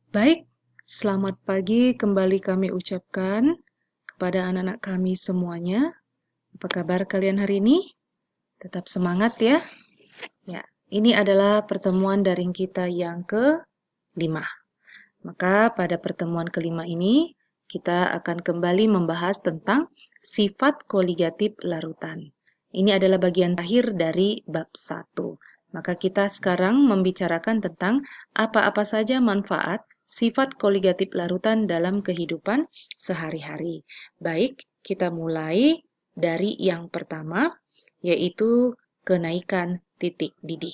Baik, selamat pagi kembali kami ucapkan kepada anak-anak kami semuanya. Apa kabar kalian hari ini? Tetap semangat ya. Ya, ini adalah pertemuan daring kita yang ke-5. Maka pada pertemuan kelima ini, kita akan kembali membahas tentang sifat koligatif larutan. Ini adalah bagian terakhir dari bab 1. Maka kita sekarang membicarakan tentang apa-apa saja manfaat sifat koligatif larutan dalam kehidupan sehari-hari. Baik, kita mulai dari yang pertama, yaitu kenaikan titik didih.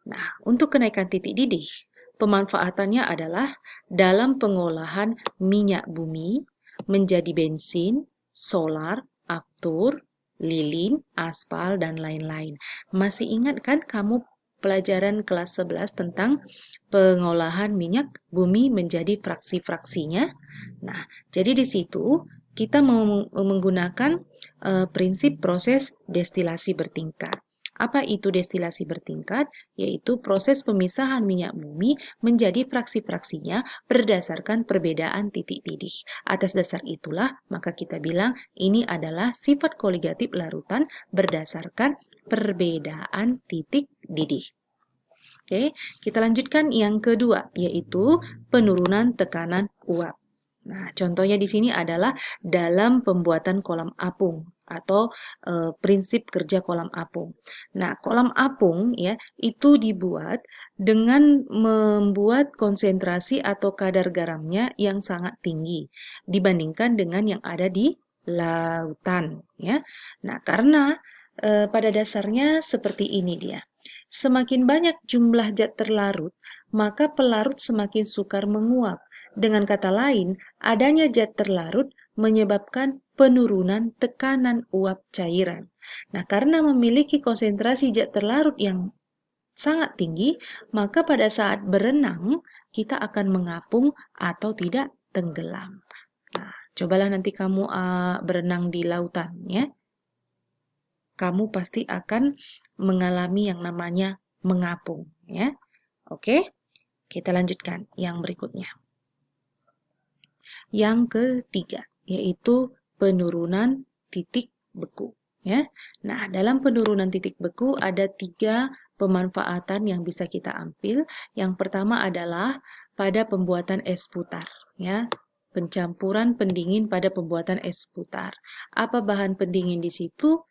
Nah, untuk kenaikan titik didih, pemanfaatannya adalah dalam pengolahan minyak bumi menjadi bensin, solar, aftur, lilin, aspal, dan lain-lain. Masih ingat kan kamu pelajaran kelas 11 tentang pengolahan minyak bumi menjadi fraksi-fraksinya? Nah, jadi di situ kita menggunakan prinsip proses destilasi bertingkat. Apa itu destilasi bertingkat? Yaitu proses pemisahan minyak bumi menjadi fraksi-fraksinya berdasarkan perbedaan titik didih. Atas dasar itulah, maka kita bilang ini adalah sifat koligatif larutan berdasarkan perbedaan titik didih. Oke, kita lanjutkan yang kedua, yaitu penurunan tekanan uap. Nah, contohnya di sini adalah dalam pembuatan kolam apung atau prinsip kerja kolam apung. Nah, kolam apung ya itu dibuat dengan membuat konsentrasi atau kadar garamnya yang sangat tinggi dibandingkan dengan yang ada di lautan ya. Nah, karena pada dasarnya seperti ini dia. Semakin banyak jumlah zat terlarut, maka pelarut semakin sukar menguap. Dengan kata lain, adanya zat terlarut menyebabkan penurunan tekanan uap cairan. Nah, karena memiliki konsentrasi zat terlarut yang sangat tinggi, maka pada saat berenang kita akan mengapung atau tidak tenggelam. Nah, cobalah nanti kamu berenang di lautan ya. Kamu pasti akan mengalami yang namanya mengapung ya. Oke, kita lanjutkan yang berikutnya. Yang ketiga, yaitu penurunan titik beku ya. Nah, dalam penurunan titik beku ada 3 pemanfaatan yang bisa kita ambil. Yang pertama adalah pada pembuatan es putar ya. Pencampuran pendingin pada pembuatan es putar. Apa bahan pendingin di situ?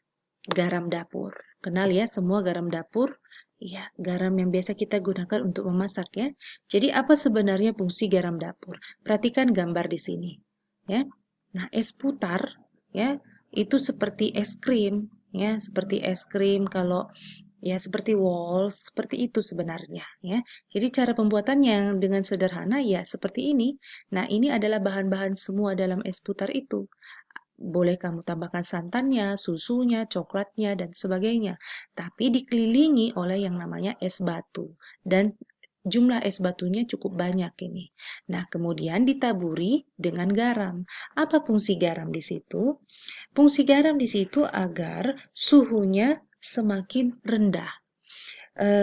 Garam dapur. Kenal ya semua garam dapur? Iya, garam yang biasa kita gunakan untuk memasak ya. Jadi apa sebenarnya fungsi garam dapur? Perhatikan gambar di sini, ya. Nah, es putar ya, itu seperti es krim ya, seperti es krim kalau ya seperti walls, seperti itu sebenarnya ya. Jadi cara pembuatannya dengan sederhana ya seperti ini. Nah, ini adalah bahan-bahan semua dalam es putar itu. Boleh kamu tambahkan santannya, susunya, coklatnya, dan sebagainya. Tapi dikelilingi oleh yang namanya es batu. Dan jumlah es batunya cukup banyak ini. Nah, kemudian ditaburi dengan garam. Apa fungsi garam di situ? Fungsi garam di situ agar suhunya semakin rendah.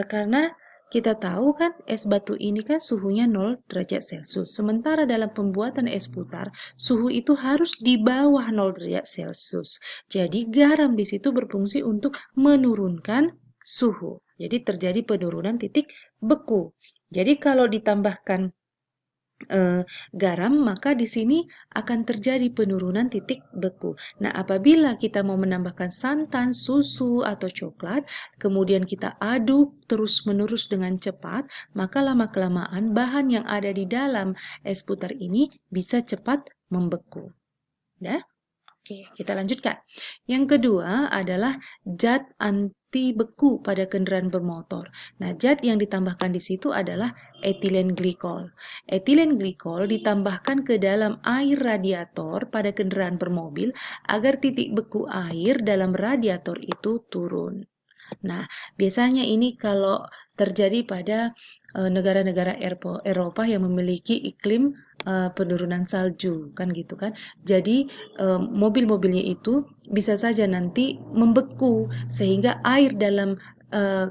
Karena kita tahu kan es batu ini kan suhunya 0 derajat Celcius. Sementara dalam pembuatan es putar, suhu itu harus di bawah 0 derajat Celcius. Jadi garam di situ berfungsi untuk menurunkan suhu. Jadi terjadi penurunan titik beku. Jadi kalau ditambahkan garam, maka di sini akan terjadi penurunan titik beku. Nah, apabila kita mau menambahkan santan, susu, atau coklat, kemudian kita aduk terus-menerus dengan cepat, maka lama-kelamaan bahan yang ada di dalam es putar ini bisa cepat membeku. Ya? Oke, kita lanjutkan. Yang kedua adalah zat anti beku pada kendaraan bermotor. Nah, zat yang ditambahkan di situ adalah etilen glikol. Etilen glikol ditambahkan ke dalam air radiator pada kendaraan bermobil agar titik beku air dalam radiator itu turun. Nah, biasanya ini kalau terjadi pada negara-negara Eropa yang memiliki iklim penurunan salju, kan gitu kan. Jadi mobil-mobilnya itu bisa saja nanti membeku sehingga air dalam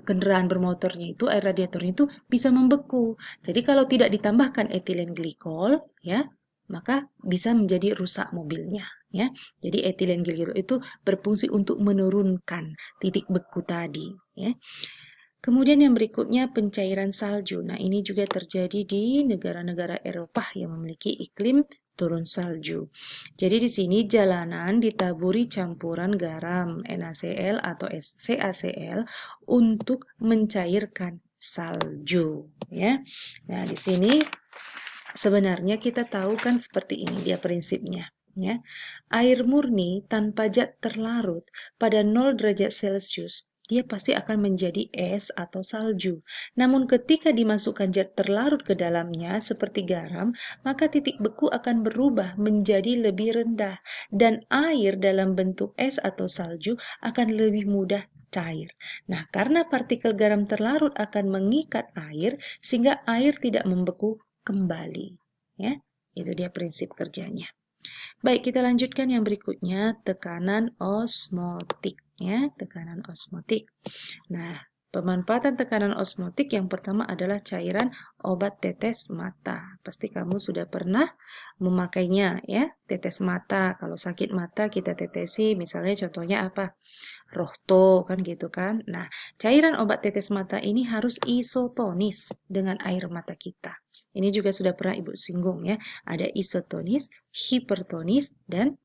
kendaraan bermotornya itu, air radiatornya itu bisa membeku. Jadi kalau tidak ditambahkan etilen glikol, ya, maka bisa menjadi rusak mobilnya, ya. Jadi etilen glikol itu berfungsi untuk menurunkan titik beku tadi, ya. Kemudian yang berikutnya pencairan salju. Nah, ini juga terjadi di negara-negara Eropa yang memiliki iklim turun salju. Jadi di sini jalanan ditaburi campuran garam NaCl atau CaCl untuk mencairkan salju, ya. Nah, di sini sebenarnya kita tahu kan seperti ini dia prinsipnya, ya. Air murni tanpa zat terlarut pada 0 derajat Celcius dia pasti akan menjadi es atau salju. Namun ketika dimasukkan zat terlarut ke dalamnya seperti garam, maka titik beku akan berubah menjadi lebih rendah dan air dalam bentuk es atau salju akan lebih mudah cair. Nah, karena partikel garam terlarut akan mengikat air sehingga air tidak membeku kembali. Ya, itu dia prinsip kerjanya. Baik, kita lanjutkan yang berikutnya, tekanan osmotik, ya, tekanan osmotik. Nah, pemanfaatan tekanan osmotik yang pertama adalah cairan obat tetes mata. Pasti kamu sudah pernah memakainya, ya, tetes mata. Kalau sakit mata kita tetesi, misalnya contohnya apa? Rohto, kan gitu kan. Nah, cairan obat tetes mata ini harus isotonis dengan air mata kita. Ini juga sudah pernah Ibu singgung, ya. Ada isotonis, hipertonis, dan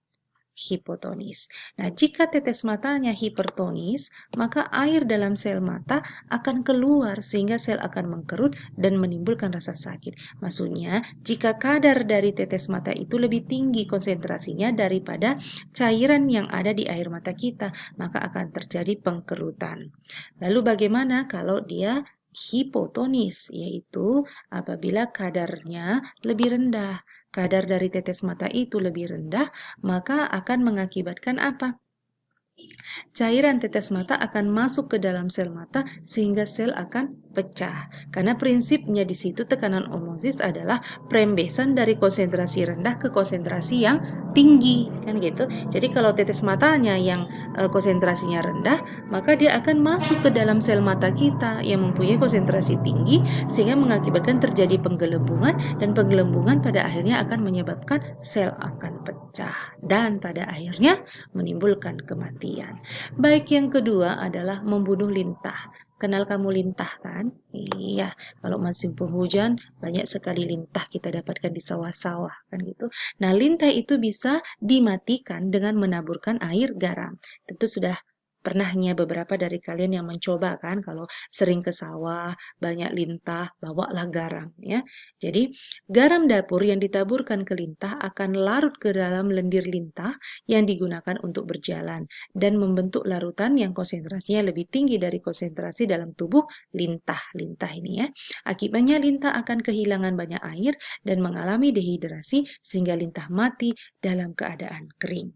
hipotonis. Nah, jika tetes matanya hipertonis, maka air dalam sel mata akan keluar sehingga sel akan mengkerut dan menimbulkan rasa sakit. Maksudnya, jika kadar dari tetes mata itu lebih tinggi konsentrasinya daripada cairan yang ada di air mata kita, maka akan terjadi pengkerutan. Lalu bagaimana kalau dia hipotonis, yaitu apabila kadarnya lebih rendah. Kadar dari tetes mata itu lebih rendah, maka akan mengakibatkan apa? Cairan tetes mata akan masuk ke dalam sel mata sehingga sel akan pecah. Karena prinsipnya di situ tekanan osmosis adalah perembesan dari konsentrasi rendah ke konsentrasi yang tinggi, kan gitu. Jadi kalau tetes matanya yang konsentrasinya rendah, maka dia akan masuk ke dalam sel mata kita yang mempunyai konsentrasi tinggi sehingga mengakibatkan terjadi penggelembungan dan penggelembungan pada akhirnya akan menyebabkan sel akan pecah dan pada akhirnya menimbulkan kematian. Baik, yang kedua adalah membunuh lintah. Kenal kamu lintah kan? Iya, kalau musim penghujan banyak sekali lintah kita dapatkan di sawah-sawah kan gitu. Nah, lintah itu bisa dimatikan dengan menaburkan air garam. Tentu sudah pernahnya beberapa dari kalian yang mencoba kan kalau sering ke sawah, banyak lintah, bawalah garam ya. Jadi, garam dapur yang ditaburkan ke lintah akan larut ke dalam lendir lintah yang digunakan untuk berjalan dan membentuk larutan yang konsentrasinya lebih tinggi dari konsentrasi dalam tubuh lintah-lintah ini ya. Akibatnya lintah akan kehilangan banyak air dan mengalami dehidrasi sehingga lintah mati dalam keadaan kering.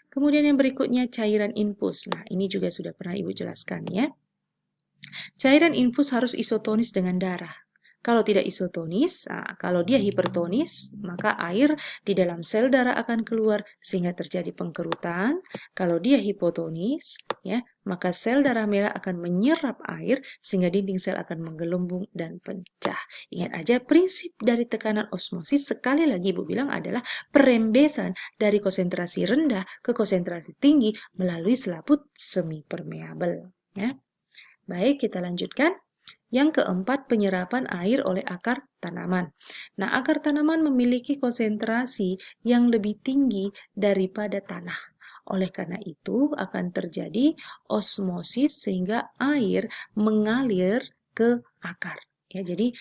Kemudian yang berikutnya cairan infus. Nah, ini juga sudah pernah Ibu jelaskan ya. Cairan infus harus isotonis dengan darah. Kalau tidak isotonis, kalau dia hipertonis, maka air di dalam sel darah akan keluar sehingga terjadi pengkerutan. Kalau dia hipotonis, ya, maka sel darah merah akan menyerap air sehingga dinding sel akan menggelembung dan pecah. Ingat aja prinsip dari tekanan osmosis sekali lagi Ibu bilang adalah perembesan dari konsentrasi rendah ke konsentrasi tinggi melalui selaput semi permeabel. Ya. Baik, kita lanjutkan. Yang keempat, penyerapan air oleh akar tanaman. Nah, akar tanaman memiliki konsentrasi yang lebih tinggi daripada tanah. Oleh karena itu, akan terjadi osmosis sehingga air mengalir ke akar. Ya, jadi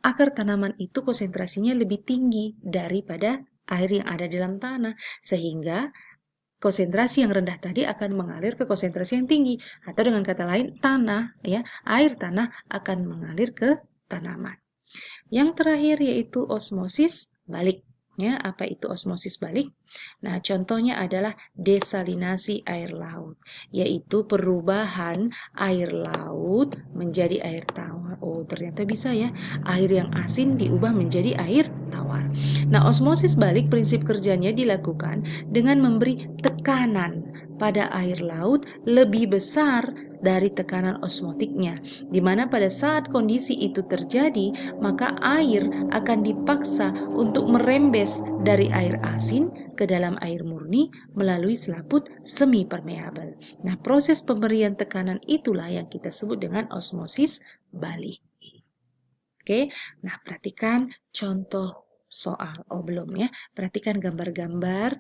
akar tanaman itu konsentrasinya lebih tinggi daripada air yang ada dalam tanah, sehingga konsentrasi yang rendah tadi akan mengalir ke konsentrasi yang tinggi, atau dengan kata lain tanah ya, air tanah akan mengalir ke tanaman. Yang terakhir yaitu osmosis balik. Ya, apa itu osmosis balik? Nah, contohnya adalah desalinasi air laut, yaitu perubahan air laut menjadi air tawar. Oh, ternyata bisa ya, air yang asin diubah menjadi air tawar. Nah, osmosis balik prinsip kerjanya dilakukan dengan memberi tekanan pada air laut lebih besar dari tekanan osmotiknya, di mana pada saat kondisi itu terjadi, maka air akan dipaksa untuk merembes dari air asin ke dalam air murni melalui selaput semi permeabel. Nah, proses pemberian tekanan itulah yang kita sebut dengan osmosis balik. Oke, nah perhatikan contoh soal. Oh belum ya, perhatikan gambar-gambar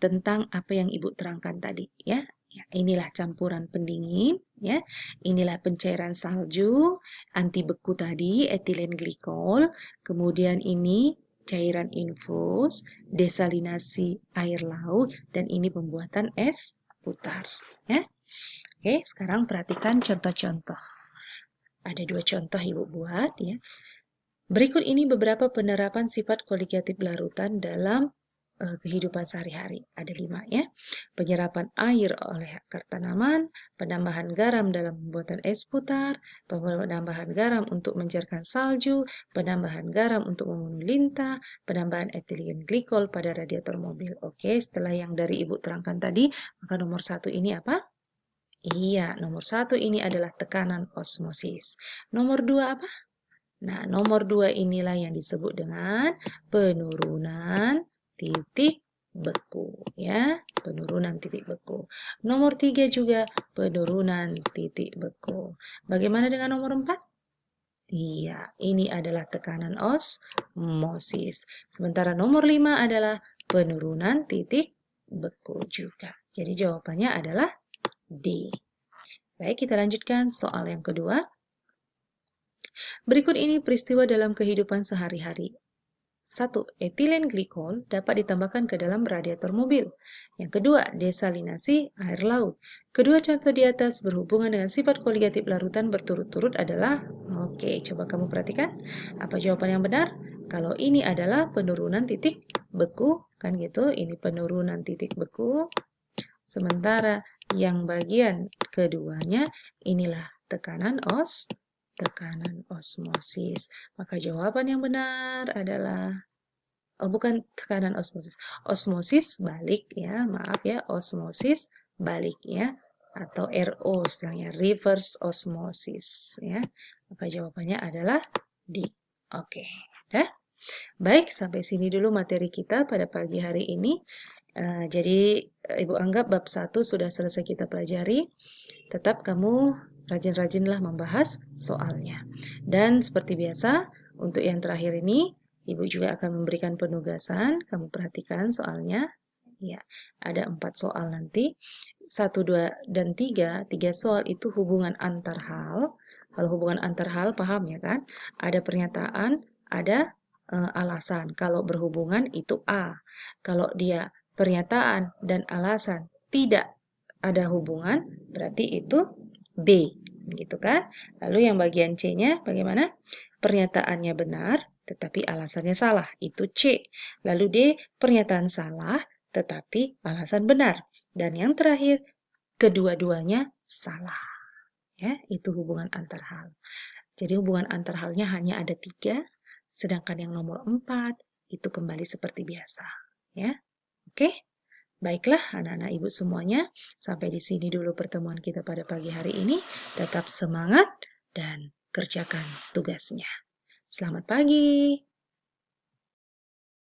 tentang apa yang Ibu terangkan tadi ya. Ya, inilah campuran pendingin ya. Inilah pencairan salju, anti beku tadi, etilen glikol. Kemudian ini cairan infus, desalinasi air laut, dan ini pembuatan es putar ya. Oke, sekarang perhatikan contoh-contoh. Ada 2 contoh Ibu buat ya. Berikut ini beberapa penerapan sifat koligatif larutan dalam kehidupan sehari-hari. Ada 5 ya. Penyerapan air oleh akar tanaman, penambahan garam dalam pembuatan es putar, penambahan garam untuk mencairkan salju, penambahan garam untuk memenuhi lintah, penambahan etilen glikol pada radiator mobil. Oke, setelah yang dari Ibu terangkan tadi, maka nomor 1 ini apa? Iya, nomor 1 ini adalah tekanan osmosis. Nomor 2 apa? Nah, nomor 2 inilah yang disebut dengan penurunan titik beku. Ya, penurunan titik beku. Nomor 3 juga penurunan titik beku. Bagaimana dengan nomor 4? Iya, ini adalah tekanan osmosis. Sementara nomor 5 adalah penurunan titik beku juga. Jadi jawabannya adalah D. Baik, kita lanjutkan soal yang kedua. Berikut ini peristiwa dalam kehidupan sehari-hari. 1. Etilen glikol dapat ditambahkan ke dalam radiator mobil. Yang kedua, desalinasi air laut. Kedua contoh di atas berhubungan dengan sifat koligatif larutan berturut-turut adalah, oke, coba kamu perhatikan. Apa jawaban yang benar? Kalau ini adalah penurunan titik beku, kan gitu, ini penurunan titik beku. Sementara yang bagian keduanya inilah tekanan osmosis. Maka jawaban yang benar adalah bukan tekanan osmosis. Osmosis balik ya, maaf ya, osmosis balik ya, atau RO istilahnya, reverse osmosis ya. Maka jawabannya adalah D. Oke, dah. Baik, sampai sini dulu materi kita pada pagi hari ini. Jadi Ibu anggap bab 1 sudah selesai kita pelajari. Tetap kamu rajin-rajinlah membahas soalnya. Dan seperti biasa, untuk yang terakhir ini, Ibu juga akan memberikan penugasan. Kamu perhatikan soalnya. Ya, ada 4 soal nanti. 1, 2, dan 3. 3 soal itu hubungan antar hal. Kalau hubungan antar hal, paham ya kan? Ada pernyataan, ada alasan. Kalau berhubungan itu A. Kalau dia pernyataan dan alasan tidak ada hubungan, berarti itu B, gitu kan? Lalu yang bagian C-nya bagaimana? Pernyataannya benar, tetapi alasannya salah, itu C. Lalu D, pernyataan salah, tetapi alasan benar. Dan yang terakhir, kedua-duanya salah. Ya, itu hubungan antar hal. Jadi hubungan antar halnya hanya ada 3, sedangkan yang nomor 4 itu kembali seperti biasa. Ya, oke? Baiklah anak-anak ibu semuanya, sampai di sini dulu pertemuan kita pada pagi hari ini. Tetap semangat dan kerjakan tugasnya. Selamat pagi.